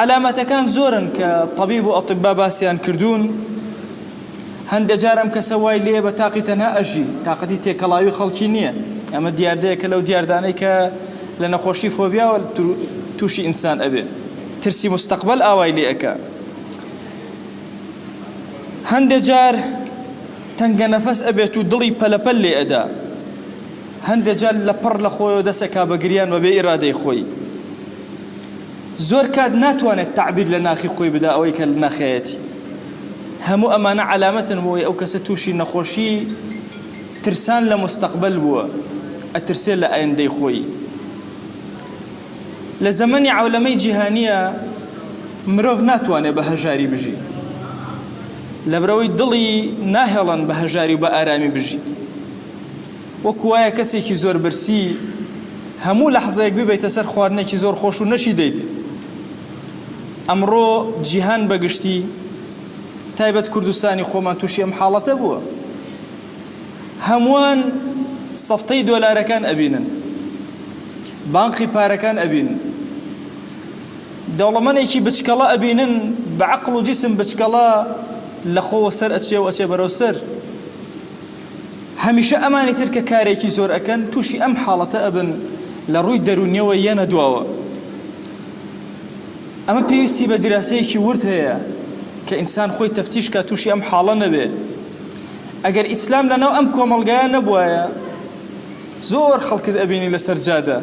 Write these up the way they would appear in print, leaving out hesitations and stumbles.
علامەتەکان زۆرن کە طبیب و ئەطبا باسییان کردوون. هەندێک جارم کەسە وای لێ بە تاقی تەنها ئەژی، تااقەتی تێکەڵاوی خەڵکی نییە. ئەمە دیاردەیەکە لەو دیاردانەی کە لە نەخۆشی فۆبیاوە تووشی ئینسان ئەبێ، ترسی مستەقبل ئاوای لێ ئەکا. هەندێک جار تەنگە نەفەس ئەبێت و دڵی پەلەپەل لێ ئەدا، هەندێک جار لە پڕ لە خۆیەوە دەسەکا بە گریان بەبێ ئیرادەی خۆی. زۆر کات ناتوانێت تعبیر لە ناخی خۆی بدا ئەوەی کە لە ناخەیەتی. هەموو ئەمانە علامەتن بۆی ئەو کەسە تووشی نەخۆشی ترسان لە مستەقبل بووە، ئەترسێت لە ئایندەی خۆی. لە زەمەنی عەولەمەی جیهانیە مرۆڤ ناتوانێت بە هەژاری بژی، لەبرەوەی دڵی ناهێڵن بە هەژاری و بە ئارامی بژی. وەکو وایە کەسێکی زۆر برسی هەموو لەحظەیەک ببێتە سەر خواردنێکی زۆر خۆش و نەشی دەیت. ئەمڕۆ جیهان بەگشتی تایبەت کوردستانی خۆمان تووشی ئەم حاڵەتە بووە. هەمووان سەفتەی دۆلارەکان ئەبینن، بانقی پارەکان ئەبینن، دەوڵەمەندێکی بچکەڵە ئەبینن بە عەقڵ و جیسم بچکەڵە لە خۆوە سەر ئەچێ و ئەچێ بەرەو سەر. هەمیشە ئەمانی تر کە کارێکی زۆر ئەکەن تووشی ئەم حاڵەتە ئەبن لە ڕووی دەرونیەوە یەنە دواوە. ئەمە پێویستی بە دراسەیەکی ورد هەیە کە ئینسان خۆی تەفتیش کە تووشی ئەم حاڵە نەبێ. ئەگەر ئیسلام لەناو ئەم کۆمەڵگایە نەبووایە زۆر خەڵکت ئەبینی لەسەر جادە.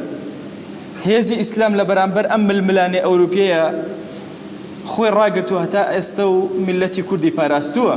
هێزی ئیسلام لە بەرامبەر ئەم ململانێ ئەوروپیەیە خۆی ڕاگرتووە هەتا ئێستا و میلەتی کوردی پاراستووە.